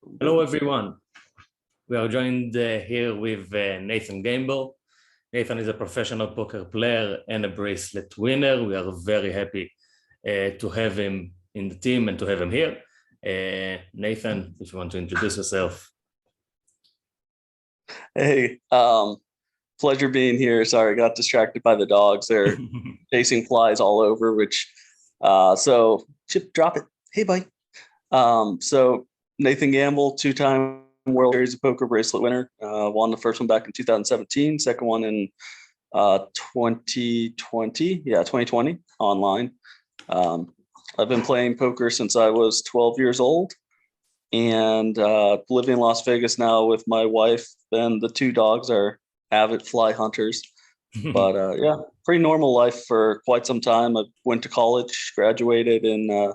Hello, everyone. We are joined here with Nathan Gamble. Nathan is a professional poker player and a bracelet winner. We are very happy to have him in the team and to have him here. Nathan, if you want to introduce yourself. Hey, pleasure being here. Sorry, I got distracted by the dogs. They're chasing flies all over, so Chip, drop it. Hey, bye. So Nathan Gamble, two-time World Series of Poker bracelet winner. Won the first one back in 2017, second one in 2020. Yeah, 2020 online. I've been playing poker since I was 12 years old, and living in Las Vegas now with my wife, and the two dogs are avid fly hunters. But yeah, pretty normal life for quite some time. I went to college, graduated in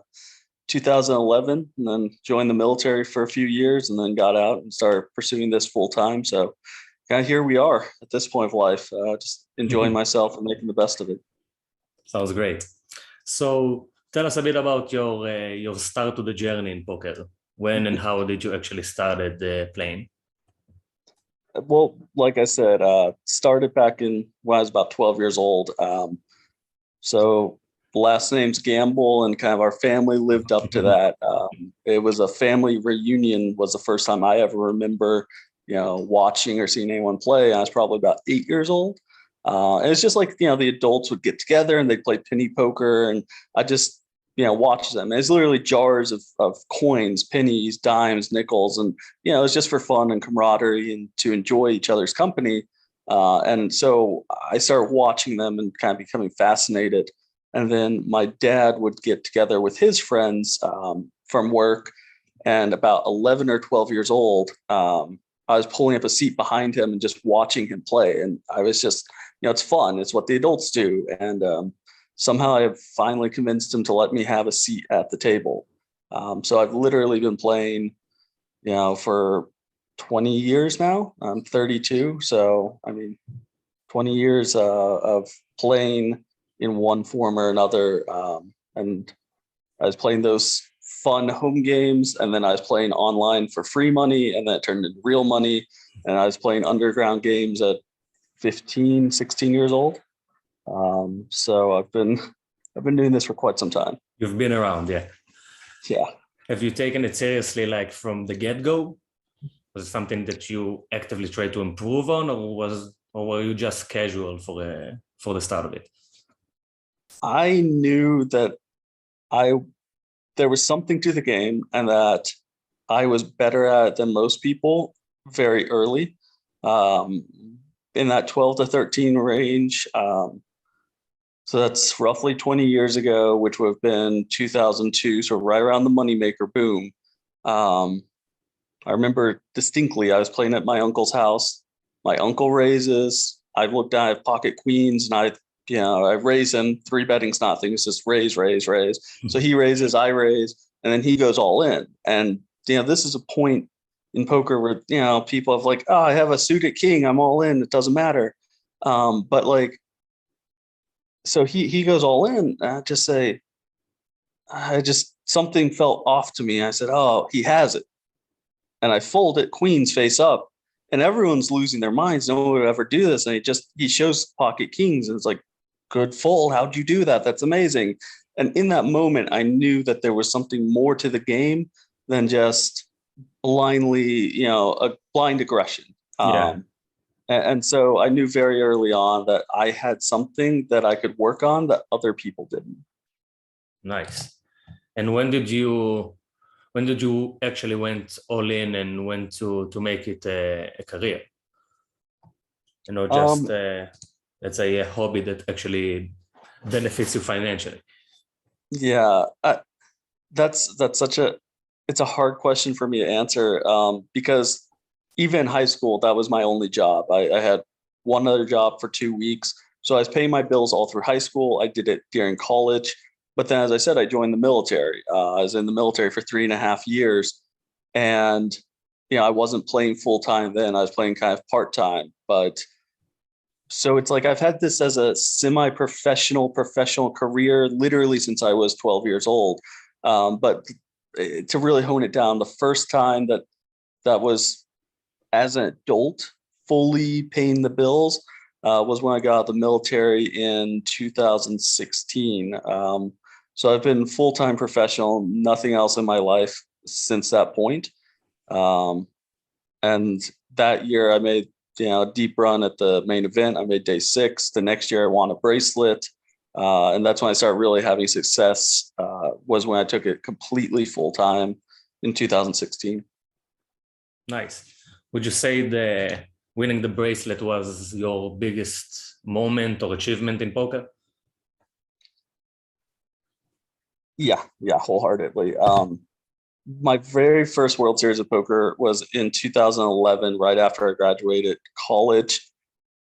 2011, and then joined the military for a few years, and then got out and started pursuing this full time. So kind of here we are at this point of life, just enjoying myself and making the best of it. Sounds great. So tell us a bit about your start to the journey in poker. When and how did you actually started playing? Well, like I said, started back in when I was about 12 years old. So last name's Gamble, and kind of our family lived up to that. It was a family reunion, was the first time I ever remember, watching or seeing anyone play. I was probably about 8 years old. And it's just like, the adults would get together and they'd play penny poker, and I just, watch them. It's literally jars of coins, pennies, dimes, nickels. And, it's just for fun and camaraderie and to enjoy each other's company. And so I started watching them and kind of becoming fascinated. And then my dad would get together with his friends from work. And about 11 or 12 years old, I was pulling up a seat behind him and just watching him play. And I was just, it's fun. It's what the adults do. And somehow I have finally convinced him to let me have a seat at the table. So I've literally been playing, for 20 years now. I'm 32. So, 20 years of playing in one form or another. And I was playing those fun home games, and then I was playing online for free money, and then it turned into real money. And I was playing underground games at 15, 16 years old. So I've been doing this for quite some time. You've been around, yeah. Yeah. Have you taken it seriously, like from the get-go? Was it something that you actively try to improve on, or were you just casual for the start of it? I knew that there was something to the game, and that I was better at it than most people very early. In that 12 to 13 range. So that's roughly 20 years ago, which would have been 2002. So right around the moneymaker boom. I remember distinctly, I was playing at my uncle's house. My uncle raises. I looked down at pocket queens, and I raise him. 3-betting's nothing. It's just raise. So he raises, I raise, and then he goes all in. And this is a point in poker where people have like, oh, I have a suited king, I'm all in, it doesn't matter. But like, so he goes all in, and something felt off to me. I said, oh, he has it. And I fold it queens face up, and everyone's losing their minds. No one would ever do this. And he shows pocket kings, and it's like, good fold. How'd you do that? That's amazing. And in that moment, I knew that there was something more to the game than just blindly, a blind aggression. Yeah. And so I knew very early on that I had something that I could work on that other people didn't. Nice. And when did you actually went all in and went to make it a career? Just let's say a hobby that actually benefits you financially. Yeah, it's a hard question for me to answer, because even in high school, that was my only job. I had one other job for 2 weeks. So I was paying my bills all through high school. I did it during college. But then, as I said, I joined the military. I was in the military for 3.5 years. And, I wasn't playing full time then. I was playing kind of part time. But so it's like I've had this as a semi-professional career literally since I was 12 years old. But to really hone it down, the first time that that was as an adult fully paying the bills was when I got out of the military in 2016. So I've been full-time professional, nothing else in my life since that point. And that year I made, a deep run at the main event. I made day 6. The next year I won a bracelet. And that's when I started really having success, was when I took it completely full-time in 2016. Nice. Would you say the winning the bracelet was your biggest moment or achievement in poker? Yeah, wholeheartedly. My very first World Series of Poker was in 2011, right after I graduated college.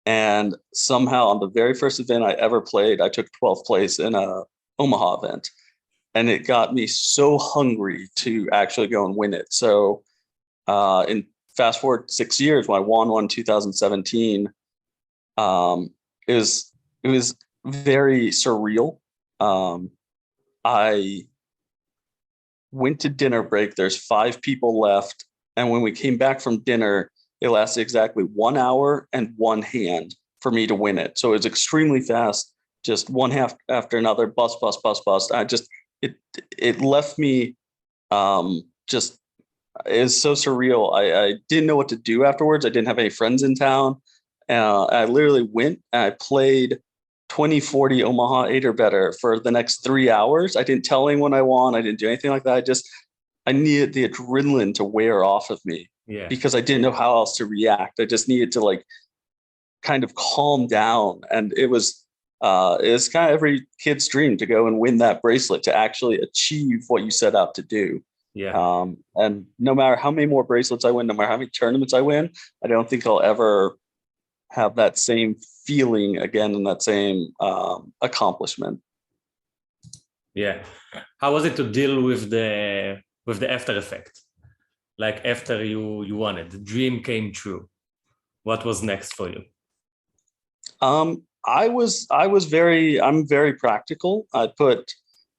And somehow on the very first event I ever played, I took 12th place in a Omaha event. And it got me so hungry to actually go and win it. So in fast forward 6 years, when I won one in 2017, it was very surreal. I went to dinner break. There's 5 people left. And when we came back from dinner, it lasted exactly 1 hour and 1 hand for me to win it. So it was extremely fast, just one half after another, bust. It left me just, it was so surreal. I didn't know what to do afterwards. I didn't have any friends in town. I literally went and I played 2040 Omaha 8 or better for the next 3 hours. I didn't tell anyone I won. I didn't do anything like that. I needed the adrenaline to wear off of me because I didn't know how else to react. I just needed to kind of calm down. And it was kind of every kid's dream to go and win that bracelet, to actually achieve what you set out to do. Yeah. And no matter how many more bracelets I win, no matter how many tournaments I win, I don't think I'll ever have that same feeling again and that same accomplishment. Yeah. How was it to deal with the after effect? Like after you won it, the dream came true. What was next for you? I'm very practical. I put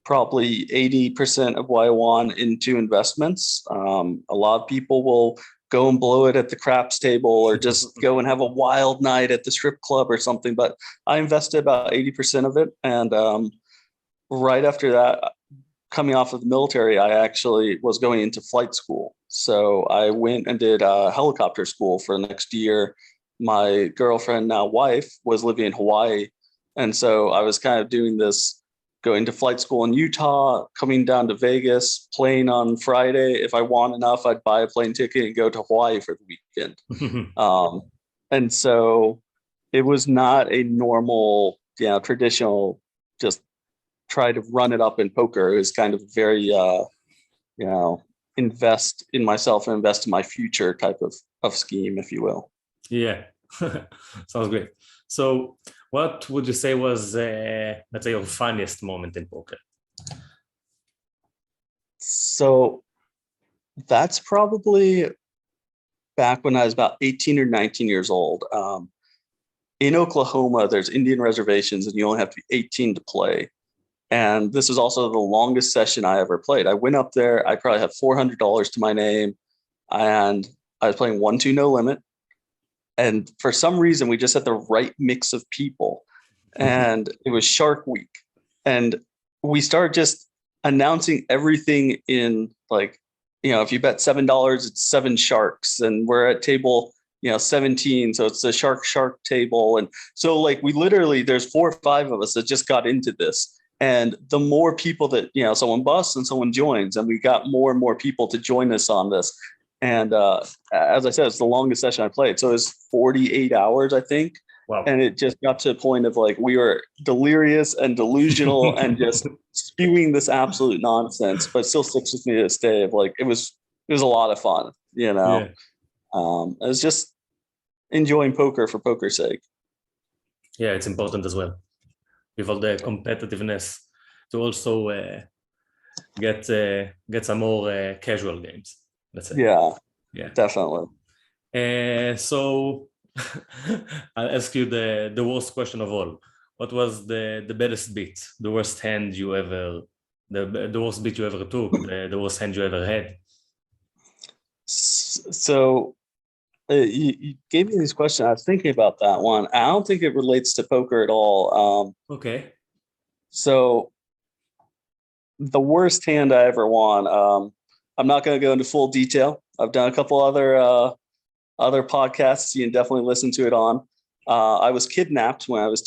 probably 80% of what I won into investments. A lot of people will go and blow it at the craps table or just go and have a wild night at the strip club or something. But I invested about 80% of it. And right after that, coming off of the military, I actually was going into flight school. So I went and did helicopter school for the next year. My girlfriend, now wife, was living in Hawaii. And so I was kind of doing this, going to flight school in Utah, coming down to Vegas, playing on Friday. If I want enough, I'd buy a plane ticket and go to Hawaii for the weekend. And so it was not a normal, traditional, just try to run it up in poker. It was kind of very, invest in myself and invest in my future type of scheme, if you will. Yeah, sounds great. So what would you say was, let's say, your funniest moment in poker? So that's probably back when I was about 18 or 19 years old. In Oklahoma, there's Indian reservations and you only have to be 18 to play. And this is also the longest session I ever played. I went up there, I probably had $400 to my name, and I was playing 1-2 no limit. And for some reason, we just had the right mix of people. And it was Shark Week. And we started just announcing everything in if you bet $7, it's 7 sharks. And we're at table, 17. So it's the shark table. And so we literally, there's 4 or 5 of us that just got into this. And the more people that, someone busts and someone joins, and we got more and more people to join us on this. And as I said, it's the longest session I played. So it was 48 hours, I think. Wow. And it just got to a point of we were delirious and delusional and just spewing this absolute nonsense, but still sticks with me to this day of it was a lot of fun, Yeah. It was just enjoying poker for poker's sake. Yeah, it's important as well, with all the competitiveness, to also get some more casual games, let's say. Yeah, definitely. So I'll ask you the worst question of all. What was the baddest beat, the worst hand you ever, the worst beat you ever took, the worst hand you ever had? So you gave me these questions. I was thinking about that one. I don't think it relates to poker at all. Okay. So the worst hand I ever won. I'm not going to go into full detail. I've done a couple other podcasts. You can definitely listen to it on. I was kidnapped when I was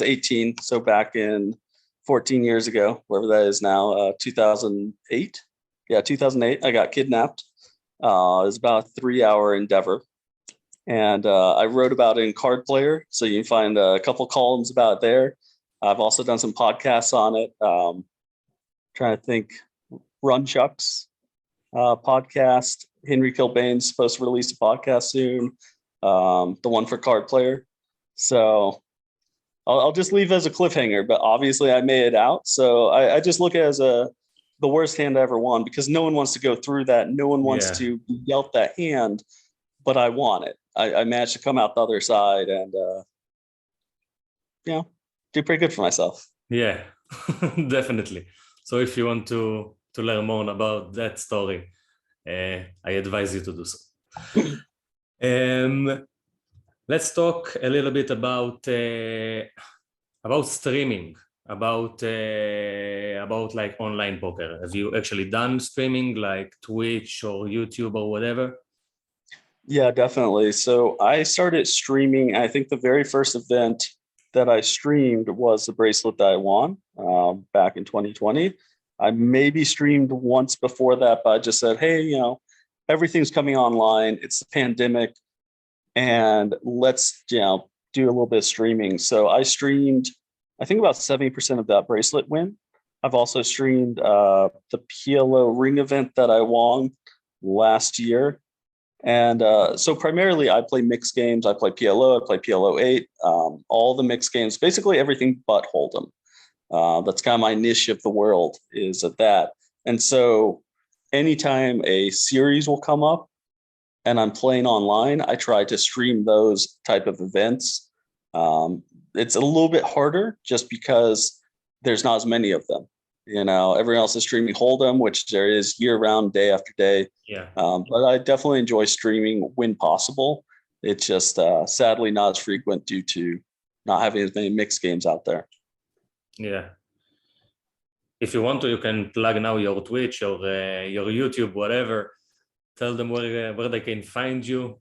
18. So back in 14 years ago, wherever that is now, 2008. Yeah, 2008. I got kidnapped. It was about a 3-hour endeavor. And I wrote about it in Card Player. So you can find a couple columns about it there. I've also done some podcasts on it. Trying to think. Run Chuck's podcast. Henry Kilbane's supposed to release a podcast soon. The one for Card Player. So I'll just leave as a cliffhanger, but obviously I made it out. So I just look at it as the worst hand I ever won because no one wants to go through that. No one wants to be dealt that hand, but I won it. I managed to come out the other side and, do pretty good for myself. Yeah, definitely. So if you want to learn more about that story, I advise you to do so. Let's talk a little bit about streaming, about like online poker. Have you actually done streaming like Twitch or YouTube or whatever? Yeah, definitely. So I started streaming. I think the very first event that I streamed was the bracelet that I won back in 2020. I maybe streamed once before that, but I just said, hey, everything's coming online. It's the pandemic, and let's do a little bit of streaming. So I streamed, I think about 70% of that bracelet win. I've also streamed the PLO ring event that I won last year. And so primarily I play mixed games. I play PLO, I play PLO 8, all the mixed games, basically everything but Hold'em. That's kind of my niche of the world is at that. And so anytime a series will come up and I'm playing online, I try to stream those type of events. It's a little bit harder just because there's not as many of them. Everyone else is streaming Hold'em, which there is year round, day after day. Yeah. But I definitely enjoy streaming when possible. It's just sadly not as frequent due to not having as many mixed games out there. Yeah. If you want to, you can plug now your Twitch or your YouTube, whatever. Tell them where they can find you.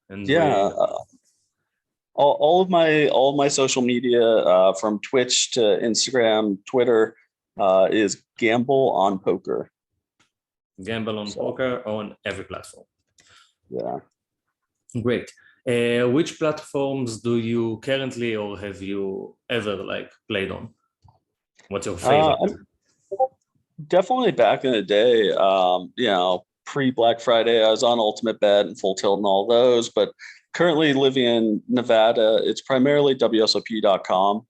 And yeah, all of my social media from Twitch to Instagram, Twitter is Gamble on Poker. Gamble on Poker on every platform. Yeah. Great. Which platforms do you currently or have you ever played on? What's your favorite? Definitely back in the day, pre-Black Friday, I was on Ultimate Bet and Full Tilt and all those, but currently living in Nevada, it's primarily WSOP.com.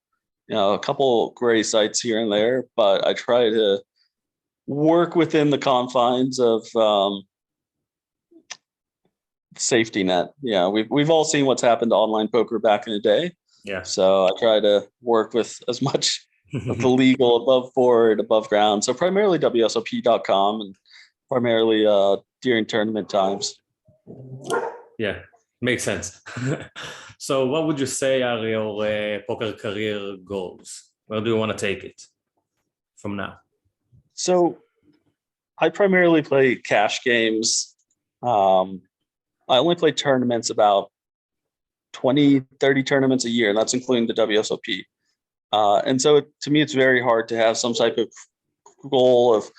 A couple great sites here and there, but I try to work within the confines of safety net. Yeah, we've all seen what's happened to online poker back in the day. Yeah. So I try to work with as much of the legal above board, above ground. So primarily WSOP.com and primarily during tournament times. Yeah, makes sense. So what would you say are your poker career goals? Where do you want to take it from now? So I primarily play cash games. I only play tournaments about 20, 30 tournaments a year, and that's including the WSOP. And so to me, it's very hard to have some type of goal of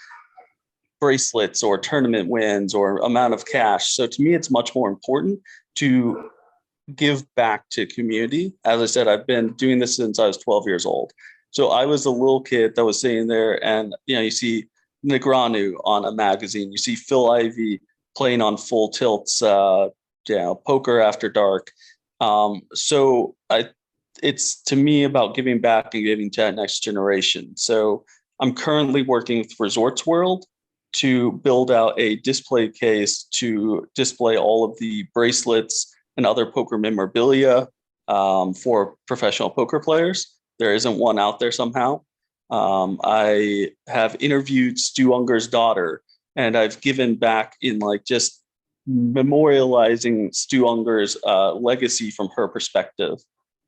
bracelets or tournament wins or amount of cash. So to me, it's much more important to give back to community. As I said, I've been doing this since I was 12 years old. So I was a little kid that was sitting there and, you see Negreanu on a magazine, you see Phil Ivey playing on Full Tilt's, Poker After Dark. So it's to me about giving back and giving to that next generation. So I'm currently working with Resorts World to build out a display case to display all of the bracelets and other poker memorabilia for professional poker players. There isn't one out there somehow. I have interviewed Stu Unger's daughter, and I've given back in like just memorializing Stu Unger's legacy from her perspective.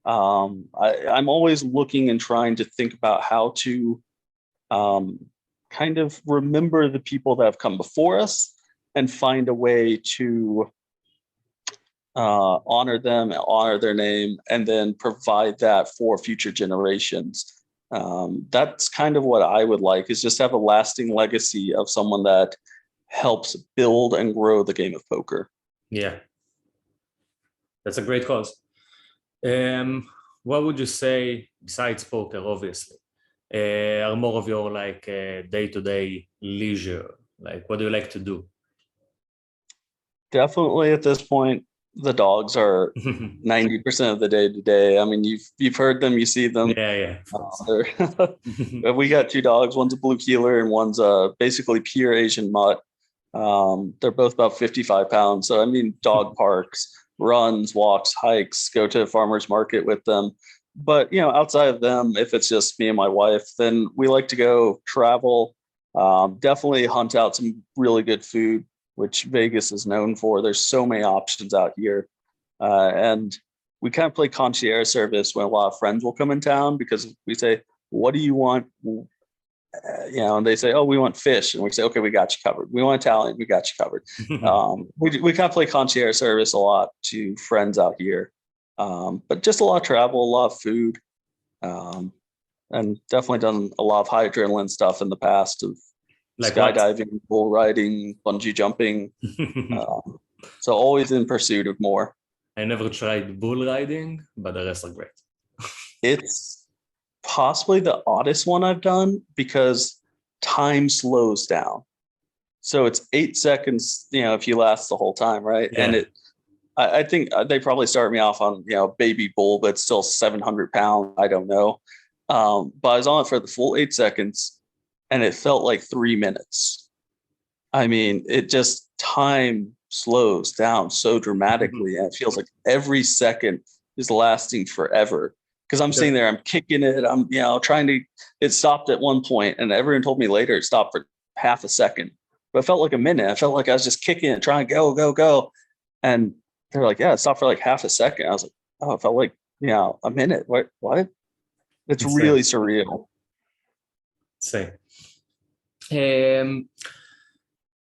I'm always looking and trying to think about how to kind of remember the people that have come before us and find a way to honor them, honor their name, and then provide that for future generations. That's kind of what I would like, is just have a lasting legacy of someone that helps build and grow the game of poker. Yeah, that's a great cause. What would you say, besides poker, obviously, are more of your like day-to-day leisure? Like, what do you like to do? Definitely at this point, the dogs are 90% of the day to day. I mean, you've heard them, you see them. Yeah. We got two dogs. One's a blue keeler and one's basically pure Asian mutt. They're both about 55 pounds. So I mean, dog parks, runs, walks, hikes, go to a farmer's market with them. But outside of them, if it's just me and my wife, then we like to go travel. Definitely hunt out some really good food, which Vegas is known for. There's so many options out here. And we kind of play concierge service when a lot of friends will come in town, because we say, what do you want? And they say, oh, we want fish. And we say, okay, we got you covered. We want Italian, we got you covered. We kind of play concierge service a lot to friends out here. But just a lot of travel, a lot of food. And definitely done a lot of high adrenaline stuff in the past, of like skydiving, bull riding, bungee jumping. So always in pursuit of more. I never tried bull riding, but the rest are great. It's possibly the oddest one I've done, because time slows down. So it's 8 seconds, if you last the whole time, right? Yeah. And I think they probably started me off on, baby bull, but it's still 700 pounds. I don't know. But I was on it for the full 8 seconds, and it felt like 3 minutes. I mean, it just, time slows down so dramatically, and it feels like every second is lasting forever. Because I'm sitting there, I'm kicking it, I'm trying to. It stopped at one point, and everyone told me later it stopped for half a second, but it felt like a minute. I felt like I was just kicking it, trying to go, and they're like, "Yeah, it stopped for like half a second." I was like, "Oh, it felt like a minute." What? It's really surreal. Same.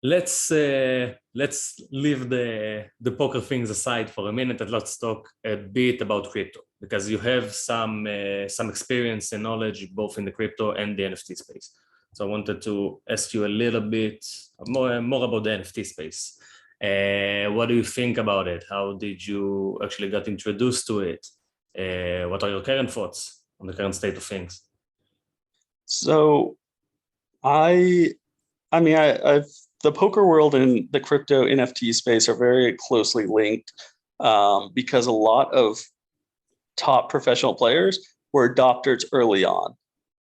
Let's leave the poker things aside for a minute, and let's talk a bit about crypto, because you have some experience and knowledge both in the crypto and the NFT space. So I wanted to ask you a little bit more about the NFT space. What do you think about it? How did you actually get introduced to it? What are your current thoughts on the current state of things? So I've the poker world and the crypto NFT space are very closely linked, because a lot of top professional players were adopters early on.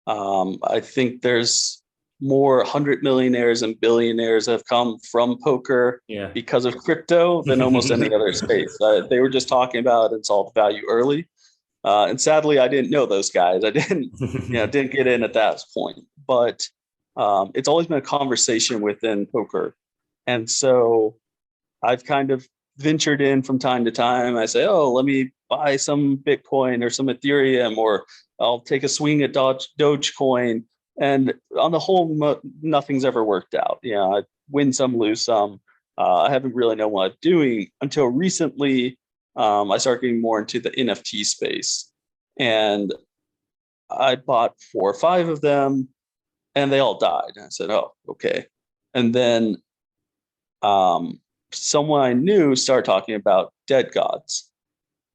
I think there's more 100 millionaires and billionaires have come from poker because of crypto than almost any other space. They were just talking about it and saw the value early. And sadly, I didn't know those guys. I didn't get in at that point. But it's always been a conversation within poker. And so I've kind of ventured in from time to time. I say, oh, let me buy some Bitcoin or some Ethereum, or I'll take a swing at Dogecoin. And on the whole, nothing's ever worked out. I win some, lose some. I haven't really known what I'm doing until recently. I started getting more into the NFT space. And I bought 4 or 5 of them, and they all died. I said, oh, okay. And then someone I knew started talking about dead gods.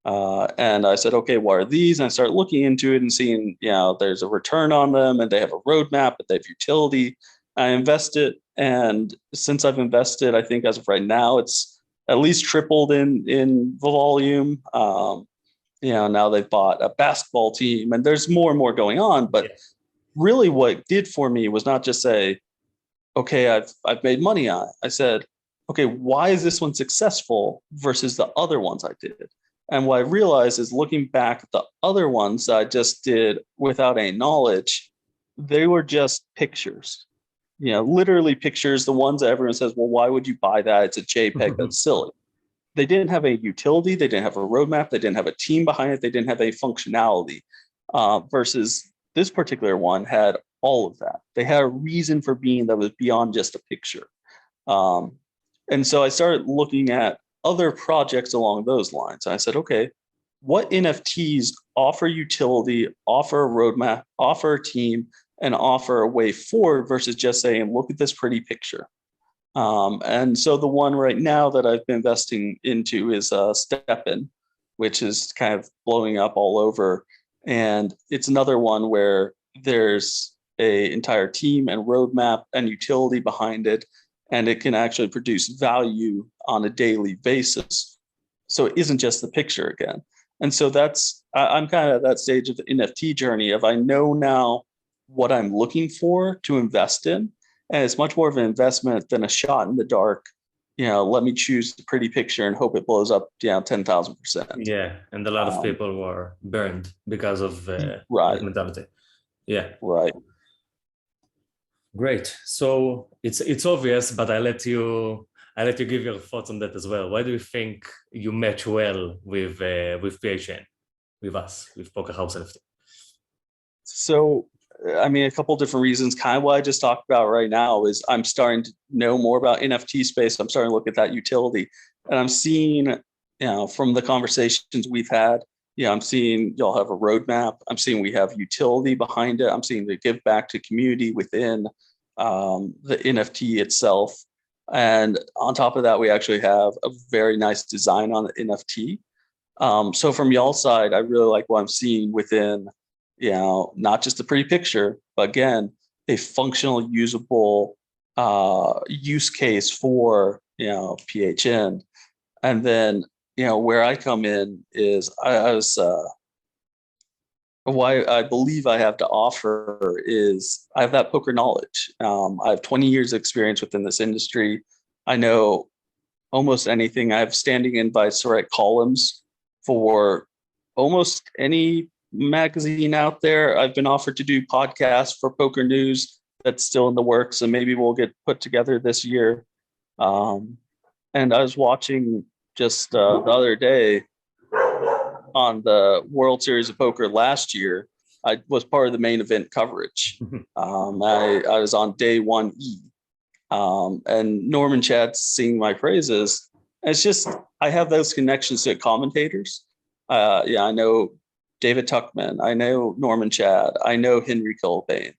And I said, okay, what are these? And I started looking into it and seeing, there's a return on them, and they have a roadmap, but they have utility. I invested. And since I've invested, I think as of right now, it's at least tripled in volume. Now they've bought a basketball team, and there's more and more going on. But really what it did for me was not just say, okay, I've made money on it. I said, okay, why is this one successful versus the other ones I did? And what I realized is, looking back at the other ones I just did without any knowledge, they were just pictures. literally pictures, the ones that everyone says, well, why would you buy that? It's a JPEG. That's silly. They didn't have a utility. They didn't have a roadmap. They didn't have a team behind it. They didn't have a functionality. Versus this particular one had all of that. They had a reason for being that was beyond just a picture. And so I started looking at other projects along those lines. And I said, okay, what NFTs offer utility, offer a roadmap, offer a team, and offer a way forward versus just saying, look at this pretty picture. And so the one right now that I've been investing into is Stepin, which is kind of blowing up all over. And it's another one where there's an entire team and roadmap and utility behind it, and it can actually produce value on a daily basis. So it isn't just the picture again. And so I'm kind of at that stage of the NFT journey of I know now what I'm looking for to invest in. And it's much more of an investment than a shot in the dark. Let me choose the pretty picture and hope it blows up 10,000%. Yeah, and a lot of people were burned because of that mentality. Yeah. Right. Great. So it's obvious, but I let you give your thoughts on that as well. Why do you think you match well with PHN, with us, with Poker House NFT? So, I mean, a couple of different reasons. Kind of what I just talked about right now is I'm starting to know more about NFT space. I'm starting to look at that utility, and I'm seeing, from the conversations we've had, I'm seeing y'all have a roadmap. I'm seeing we have utility behind it. I'm seeing the give back to community within the NFT itself. And on top of that, we actually have a very nice design on the NFT. So from y'all's side, I really like what I'm seeing within, not just a pretty picture, but again, a functional, usable use case for, PHN. And then, where I come in is why I believe I have to offer is I have that poker knowledge. I have 20 years experience within this industry. I know almost anything. I have standing invites to write columns for almost any magazine out there. I've been offered to do podcasts for Poker News. That's still in the works, and maybe we'll get put together this year. And I was watching just the other day on the World Series of Poker last year. I was part of the main event coverage. I was on day 1E. And Norman Chad's singing my praises. It's just, I have those connections to commentators. I know David Tuckman. I know Norman Chad. I know Henry Kilbane.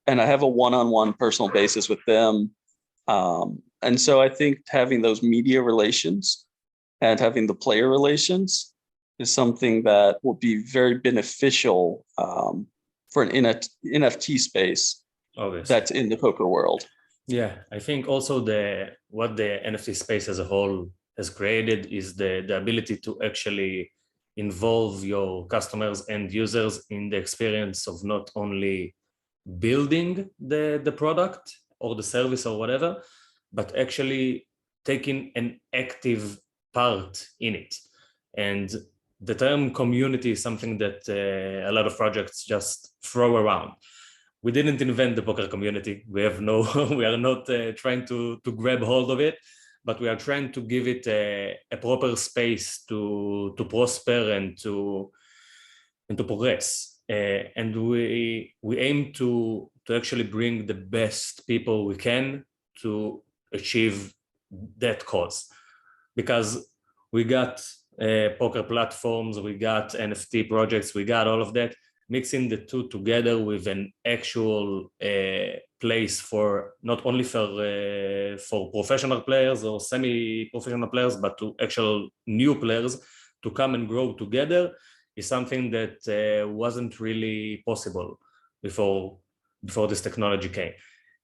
And I have a one-on-one personal basis with them. And so I think having those media relations and having the player relations is something that will be very beneficial for an NFT space that's in the poker world. Yeah, I think also what the NFT space as a whole has created is the ability to actually involve your customers and users in the experience of not only building the product or the service or whatever, but actually taking an active part in it. And the term community is something that a lot of projects just throw around. We didn't invent the poker community. We are not trying to grab hold of it, but we are trying to give it a proper space to prosper and to progress. And we aim to actually bring the best people we can to achieve that cause, because we got poker platforms, we got NFT projects, we got all of that. Mixing the two together with an actual place for not only for professional players or semi-professional players, but to actual new players to come and grow together is something that wasn't really possible before this technology came.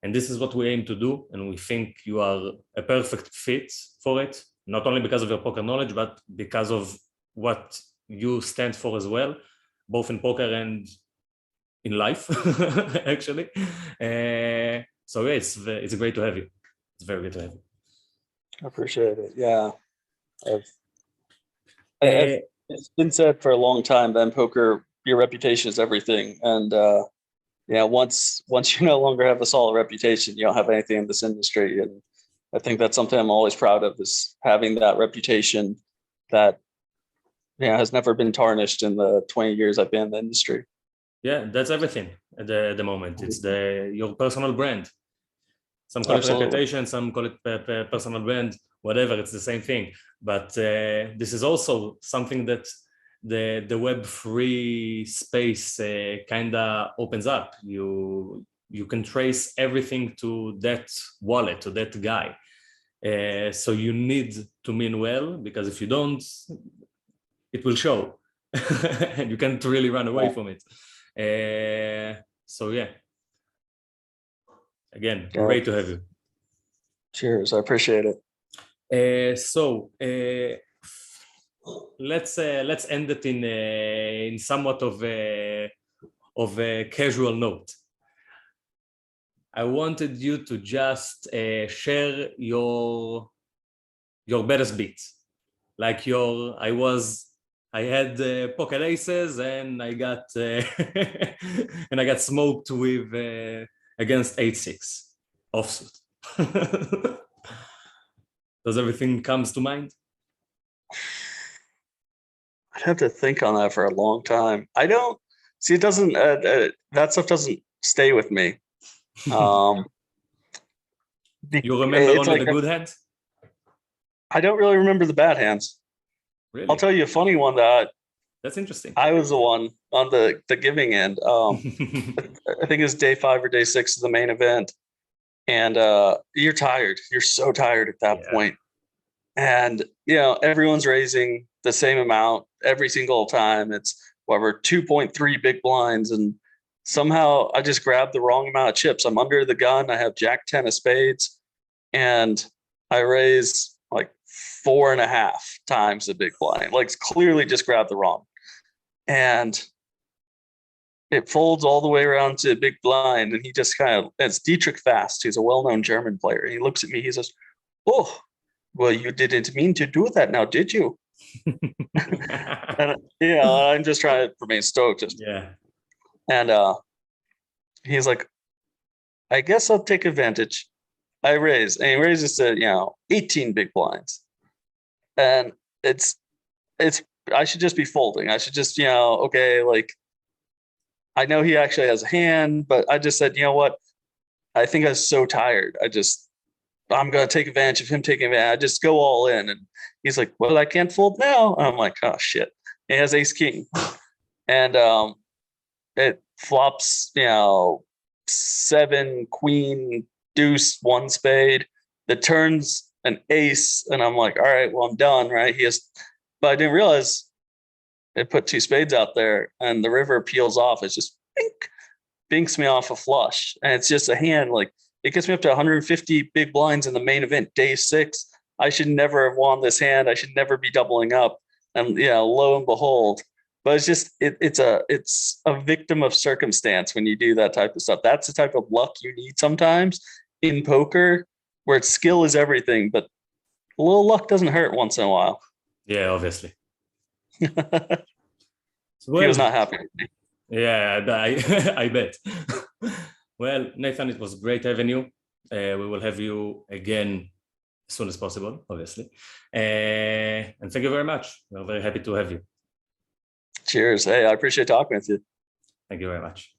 And this is what we aim to do, and we think you are a perfect fit for it, not only because of your poker knowledge, but because of what you stand for as well, both in poker and in life, actually. So yeah, it's great to have you. It's very good to have you. I appreciate it. Yeah. It's been said for a long time that in poker, your reputation is everything. And yeah, once you no longer have a solid reputation, you don't have anything in this industry. And I think that's something I'm always proud of, is having that reputation that, yeah, has never been tarnished in the 20 years I've been in the industry. Yeah, that's everything at the moment. It's your personal brand. Some call it Absolutely. reputation, some call it personal brand, whatever, it's the same thing. But this is also something that the Web3 space kind of opens up. You can trace everything to that wallet, to that guy. So you need to mean well, because if you don't, it will show. And you can't really run away from it. So yeah, again, great to have you. Cheers, I appreciate it. Let's end it in somewhat of a casual note. I wanted you to just share your best beats, like I had pocket aces and I got and I got smoked with against 8-6 offsuit. Does everything comes to mind? I'd have to think on that for a long time. I don't see, it doesn't that stuff doesn't stay with me. You remember only like the good hands? I don't really remember the bad hands. Really? I'll tell you a funny one that that's interesting. I was the one on the giving end. I think it's day 5 or day 6 of the main event. And you're tired. You're so tired at that point. And everyone's raising the same amount every single time. It's whatever, 2.3 big blinds, and somehow I just grabbed the wrong amount of chips. I'm under the gun. I have Jack 10 of spades, and I raise like 4.5 times the big blind. Like, clearly just grabbed the wrong. And it folds all the way around to big blind, and he just it's Dietrich Fast, who's a well-known German player. He looks at me, he says, "Oh, well, you didn't mean to do that now, did you?" And I'm just trying to remain stoic. And he's like, "I guess I'll take advantage." I raise, and he raises to 18 big blinds, and it's I should just be folding. I should just okay, like, I know he actually has a hand, but I just said, you know what? I think I was so tired. I'm going to take advantage of him taking advantage. I just go all in. And he's like, well, I can't fold now. And I'm like, oh, shit. He has ace king. And it flops, 7, queen, deuce, 1 spade. The turn's an ace. And I'm like, all right, well, I'm done, right? But I didn't realize it put 2 spades out there, and the river peels off. It's just binks me off a flush. And it's just a hand, like, it gets me up to 150 big blinds in the main event, day 6. I should never have won this hand. I should never be doubling up. And lo and behold. But it's just it's a victim of circumstance when you do that type of stuff. That's the type of luck you need sometimes in poker, where it's skill is everything, but a little luck doesn't hurt once in a while. Yeah, obviously. He was not happy with me. Yeah, I bet. Well, Nathan, it was great having you. We will have you again as soon as possible, obviously. And thank you very much. We're very happy to have you. Cheers. Hey, I appreciate talking with you. Thank you very much.